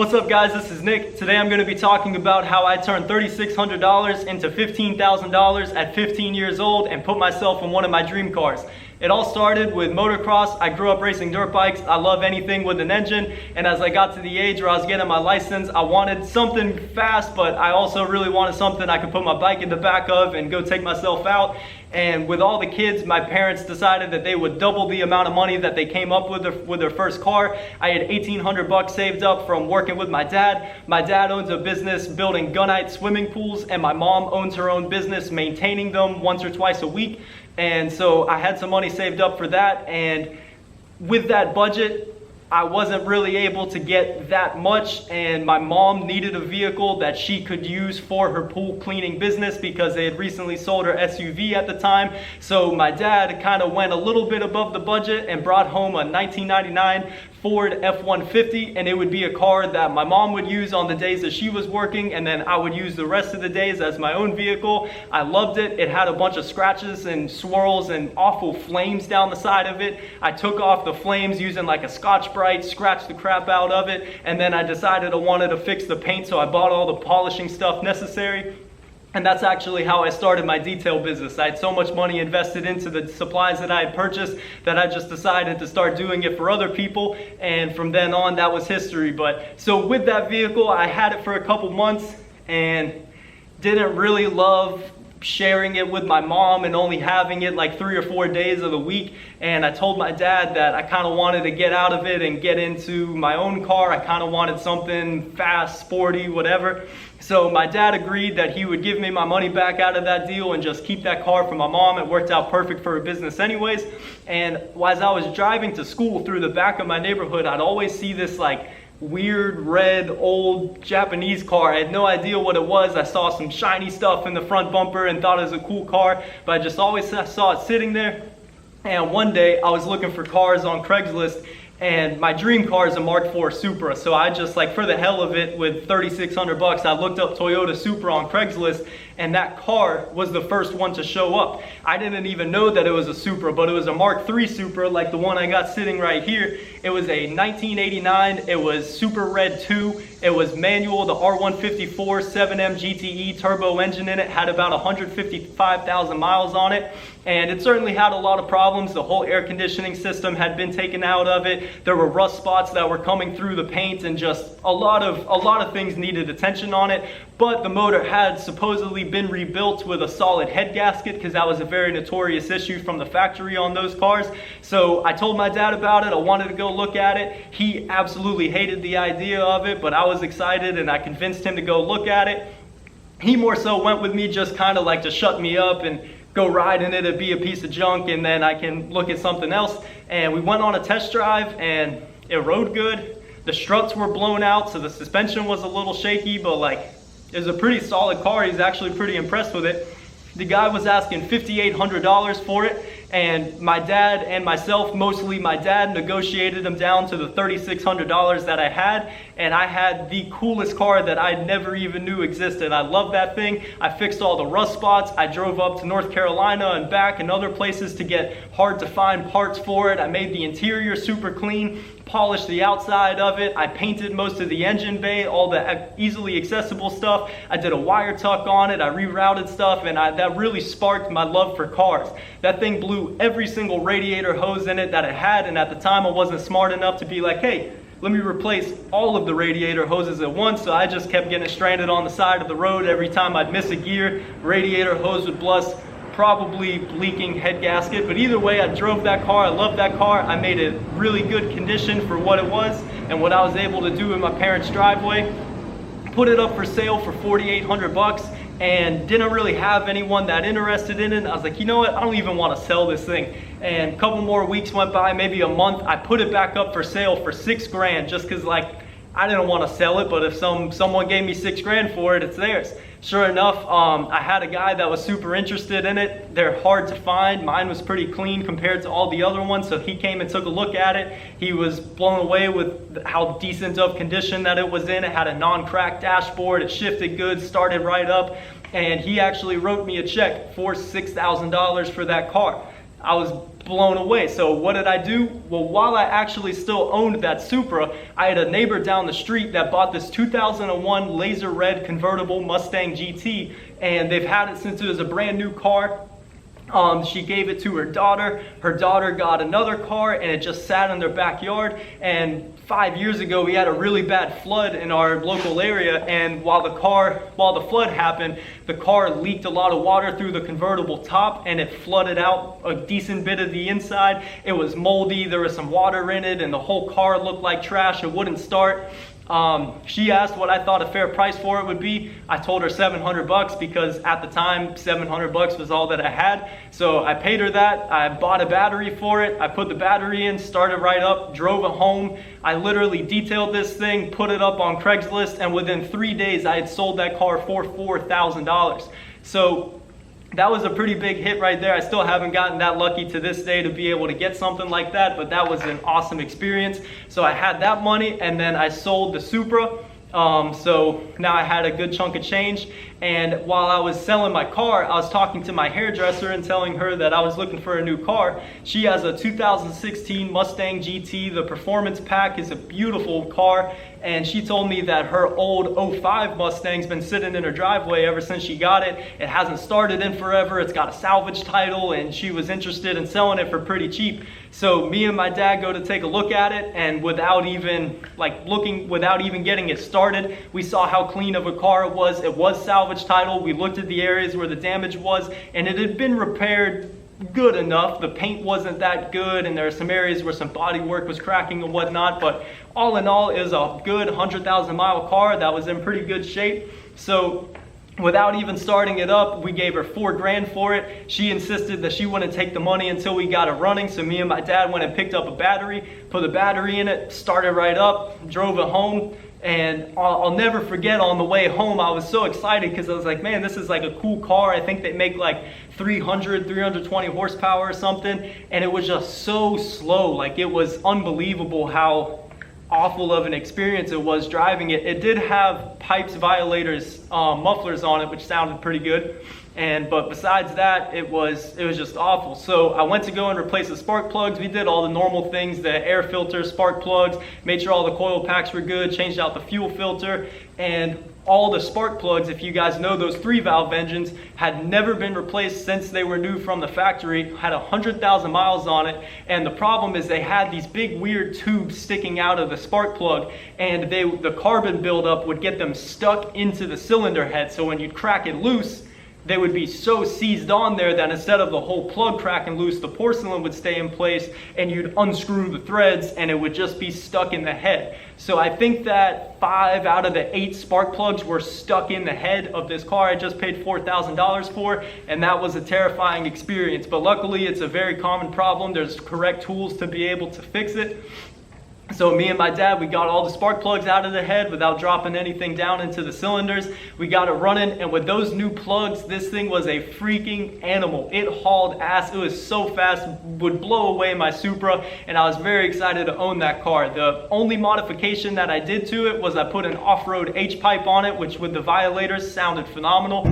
What's up guys, this is Nick. Today I'm going to be talking about how I turned $3,600 into $15,000 at 15 years old and put myself in one of my dream cars. It all started with motocross. I grew up racing dirt bikes. I love anything with an engine, and as I got to the age where I was getting my license, I wanted something fast, but I also really wanted something I could put my bike in the back of and go take myself out. And with all the kids, my parents decided that they would double the amount of money that they came up with their first car. I had $1,800 saved up from working with my dad. My dad owns a business building gunite swimming pools, and my mom owns her own business maintaining them once or twice a week. And so I had some money saved up for that, and with that budget, I wasn't really able to get that much, and my mom needed a vehicle that she could use for her pool cleaning business because they had recently sold her SUV at the time. So my dad kind of went a little bit above the budget and brought home a 1999 Ford F-150, and it would be a car that my mom would use on the days that she was working, and then I would use the rest of the days as my own vehicle. I loved it. It had a bunch of scratches and swirls and awful flames down the side of it. I took off the flames using like a Scotch-Brite, scratched the crap out of it, and then I decided I wanted to fix the paint, so I bought all the polishing stuff necessary. And that's actually how I started my detail business. I had so much money invested into the supplies that I had purchased that I just decided to start doing it for other people. And from then on, that was history. But so with that vehicle, I had it for a couple months and didn't really love sharing it with my mom and only having it like 3 or 4 days of the week. And I told my dad that I kind of wanted to get out of it and get into my own car. I kind of wanted something fast, sporty, whatever. So my dad agreed that he would give me my money back out of that deal and just keep that car for my mom. It worked out perfect for her business anyways. And as I was driving to school through the back of my neighborhood, I'd always see this like weird red old Japanese car. I had no idea what it was. I saw some shiny stuff in the front bumper and thought it was a cool car, but I just always saw it sitting there. And one day I was looking for cars on Craigslist, and my dream car is a Mark IV Supra. So I just, like, for the hell of it, with $3,600, I looked up Toyota Supra on Craigslist, and that car was the first one to show up. I didn't even know that it was a Supra, but it was a Mark III Supra, like the one I got sitting right here. It was a 1989, it was Super Red 2, it was manual, the R154 7M GTE turbo engine in it, had about 155,000 miles on it, and it certainly had a lot of problems. The whole air conditioning system had been taken out of it. There were rust spots that were coming through the paint, and just a lot of things needed attention on it. But the motor had supposedly been rebuilt with a solid head gasket, because that was a very notorious issue from the factory on those cars. So I told my dad about it. I wanted to go look at it. He absolutely hated the idea of it, but I was excited, and I convinced him to go look at it. He more so went with me just kind of like to shut me up and go ride in it and be a piece of junk, and then I can look at something else. And we went on a test drive, and it rode good. The struts were blown out, so the suspension was a little shaky, but like, it was a pretty solid car. He's actually pretty impressed with it. The guy was asking $5,800 for it, and my dad and myself, mostly my dad, negotiated him down to the $3,600 that I had, and I had the coolest car that I never even knew existed. I love that thing. I fixed all the rust spots. I drove up to North Carolina and back and other places to get hard to find parts for it. I made the interior super clean, polished the outside of it. I painted most of the engine bay, all the easily accessible stuff. I did a wire tuck on it. I rerouted stuff, and that really sparked my love for cars. That thing blew every single radiator hose in it that it had, and at the time I wasn't smart enough to be like, hey, let me replace all of the radiator hoses at once. So I just kept getting stranded on the side of the road. Every time I'd miss a gear, radiator hose would bust, probably leaking head gasket. But either way, I drove that car. I loved that car. I made it really good condition for what it was and what I was able to do in my parents' driveway. Put it up for sale for $4,800 and didn't really have anyone that interested in it. I was like, you know what, I don't even want to sell this thing. And a couple more weeks went by, maybe a month. I put it back up for sale for $6,000 just because, like, I didn't want to sell it, but if someone gave me $6,000 for it, it's theirs. Sure enough, I had a guy that was super interested in it. They're hard to find. Mine was pretty clean compared to all the other ones, so he came and took a look at it. He was blown away with how decent of condition that it was in. It had a non-cracked dashboard. It shifted good, started right up, and he actually wrote me a check for $6,000 for that car. I was blown away. So what did I do? Well, while I actually still owned that Supra, I had a neighbor down the street that bought this 2001 laser red convertible Mustang GT, and they've had it since it was a brand new car. She gave it to her daughter. Her daughter got another car, and it just sat in their backyard. And 5 years ago, we had a really bad flood in our local area, and while the flood happened, the car leaked a lot of water through the convertible top, and it flooded out a decent bit of the inside. It was moldy, there was some water in it, and the whole car looked like trash. It wouldn't start. She asked what I thought a fair price for it would be. I told her $700 because at the time $700 was all that I had. So I paid her that. I bought a battery for it. I put the battery in, started right up, drove it home. I literally detailed this thing, put it up on Craigslist, and within 3 days I had sold that car for $4,000. So that was a pretty big hit right there. I still haven't gotten that lucky to this day to be able to get something like that, but that was an awesome experience. So I had that money, and then I sold the Supra. So now I had a good chunk of change, and while I was selling my car, I was talking to my hairdresser and telling her that I was looking for a new car. She has a 2016 Mustang GT. The performance pack is a beautiful car, and she told me that her old '05 Mustang's been sitting in her driveway ever since she got it. It hasn't started in forever. It's got a salvage title, and she was interested in selling it for pretty cheap. So me and my dad go to take a look at it, and without even getting it started, we saw how clean of a car it was. It was salvage title. We looked at the areas where the damage was, and it had been repaired good enough. The paint wasn't that good, and there are some areas where some body work was cracking and whatnot, but all in all, it was a good 100,000 mile car that was in pretty good shape. So without even starting it up, we gave her $4,000 for it. She insisted that she wouldn't take the money until we got it running. So me and my dad went and picked up a battery, put the battery in it, started right up, drove it home. And I'll never forget, on the way home, I was so excited because I was like, man, this is like a cool car. I think they make like 320 horsepower or something. And it was just so slow. Like, it was unbelievable how awful of an experience it was driving it. It did have pipes violators, mufflers on it, which sounded pretty good. But besides that, it was just awful. So I went to go and replace the spark plugs. We did all the normal things, the air filter, spark plugs, made sure all the coil packs were good, changed out the fuel filter, and all the spark plugs, if you guys know, those 3-valve engines had never been replaced since they were new from the factory, had 100,000 miles on it. And the problem is they had these big weird tubes sticking out of the spark plug, and the carbon buildup would get them stuck into the cylinder head. So when you'd crack it loose, they would be so seized on there that instead of the whole plug cracking loose, the porcelain would stay in place, and you'd unscrew the threads and it would just be stuck in the head. So I think that 5 out of the 8 spark plugs were stuck in the head of this car I just paid $4,000 for, and that was a terrifying experience. But luckily, it's a very common problem. There's correct tools to be able to fix it. So me and my dad, we got all the spark plugs out of the head without dropping anything down into the cylinders. We got it running, and with those new plugs, this thing was a freaking animal. It hauled ass. It was so fast, would blow away my Supra, and I was very excited to own that car. The only modification that I did to it was I put an off-road H-pipe on it, which with the violators sounded phenomenal.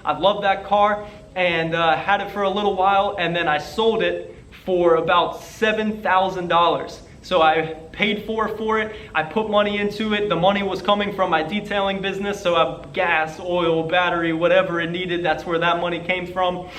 I loved that car, and had it for a little while, and then I sold it for about $7,000. So I paid for it, I put money into it. The money was coming from my detailing business, so gas, oil, battery, whatever it needed, that's where that money came from.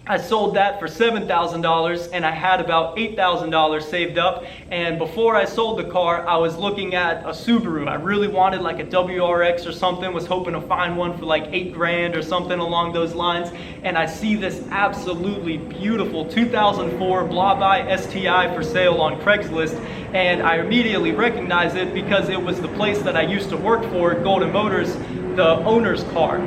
I sold that for $7,000, and I had about $8,000 saved up. And before I sold the car, I was looking at a Subaru. I really wanted like a WRX or something, was hoping to find one for like $8,000 or something along those lines. And I see this absolutely beautiful 2004 Blaubai STI for sale on Craigslist. And I immediately recognized it because it was the place that I used to work for, Golden Motors, the owner's car.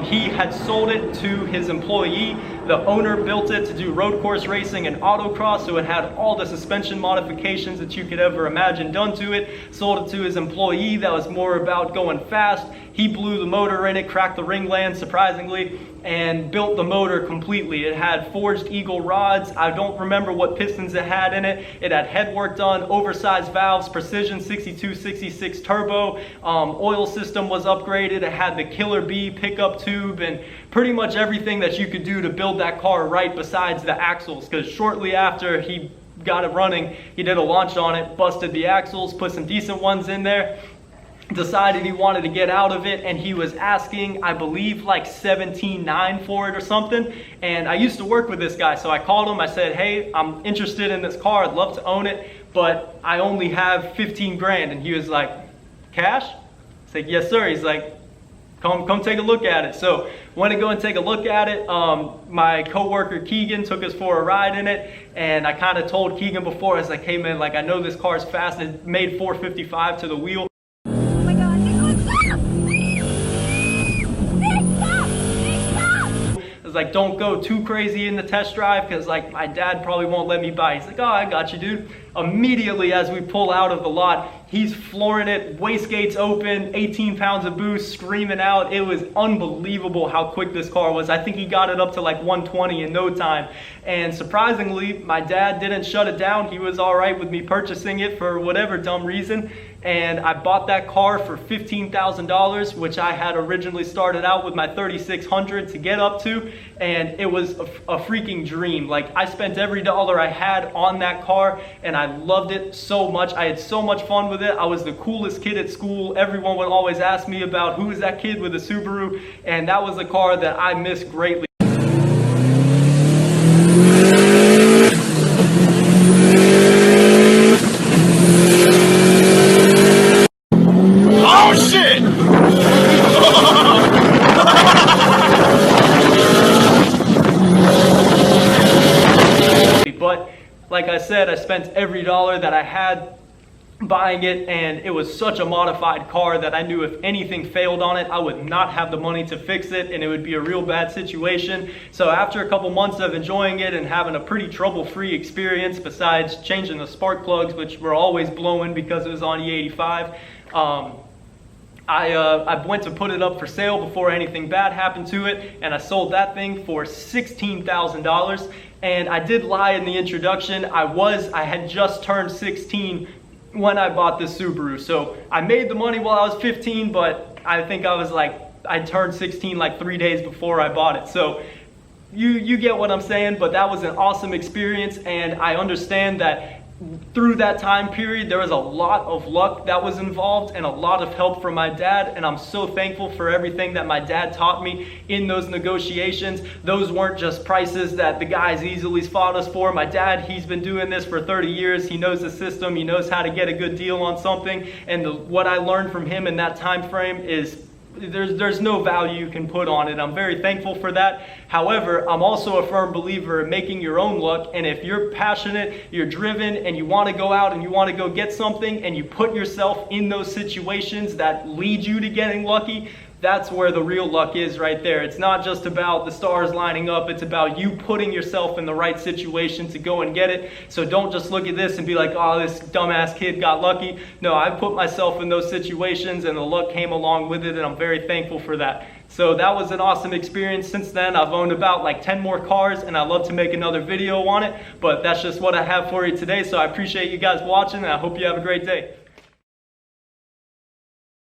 He had sold it to his employee The owner built it to do road course racing and autocross, so it had all the suspension modifications that you could ever imagine done to it. Sold it to his employee that was more about going fast. He blew the motor in it, cracked the ringland surprisingly, and built the motor completely. It had forged Eagle rods. I don't remember what pistons it had in it. It had headwork done, oversized valves, precision 6266 turbo. Oil system was upgraded. It had the Killer B pickup tube and pretty much everything that you could do to build that car right besides the axles, because shortly after he got it running, he did a launch on it, busted the axles, put some decent ones in there, decided he wanted to get out of it, and he was asking, I believe, like $17,900 for it or something. And I used to work with this guy, so I called him. I said, hey, I'm interested in this car. I'd love to own it, but I only have 15 grand. And he was like, cash? I said, yes, sir. He's like, come take a look at it. So went to go and take a look at it. My coworker Keegan took us for a ride in it, and I kind of told Keegan before, I was like, hey man, like I know this car's fast. It made 455 to the wheel. Like, don't go too crazy in the test drive because like my dad probably won't let me buy. He's like, oh, I got you, dude. Immediately as we pull out of the lot, he's flooring it, wastegates open, 18 pounds of boost, screaming out. It was unbelievable how quick this car was. I think he got it up to like 120 in no time. And surprisingly, my dad didn't shut it down. He was all right with me purchasing it for whatever dumb reason. And I bought that car for $15,000, which I had originally started out with my 3600 to get up to. And it was a freaking dream. Like, I spent every dollar I had on that car, and I loved it so much. I had so much fun with it. I was the coolest kid at school. Everyone would always ask me about who is that kid with a Subaru, and that was a car that I missed greatly. Oh shit! But like I said, I spent every dollar that I had buying it, and it was such a modified car that I knew if anything failed on it, I would not have the money to fix it, and it would be a real bad situation. So after a couple months of enjoying it and having a pretty trouble-free experience, besides changing the spark plugs, which were always blowing because it was on E85, I went to put it up for sale before anything bad happened to it, and I sold that thing for $16,000. And I did lie in the introduction. I had just turned 16 when I bought this Subaru. So I made the money while I was 15, but I think I turned 16 like 3 days before I bought it. So you get what I'm saying, but that was an awesome experience, and I understand that through that time period, there was a lot of luck that was involved and a lot of help from my dad, and I'm so thankful for everything that my dad taught me in those negotiations. Those weren't just prices that the guys easily fought us for. My dad, he's been doing this for 30 years. He knows the system. He knows how to get a good deal on something, and what I learned from him in that time frame is there's no value you can put on it. I'm very thankful for that. However, I'm also a firm believer in making your own luck, and if you're passionate, you're driven, and you want to go out and you want to go get something, and you put yourself in those situations that lead you to getting lucky, that's where the real luck is right there. It's not just about the stars lining up, it's about you putting yourself in the right situation to go and get it. So don't just look at this and be like, oh, this dumbass kid got lucky. No, I put myself in those situations and the luck came along with it, and I'm very thankful for that. So that was an awesome experience. Since then, I've owned about like 10 more cars, and I'd love to make another video on it, but that's just what I have for you today. So I appreciate you guys watching, and I hope you have a great day.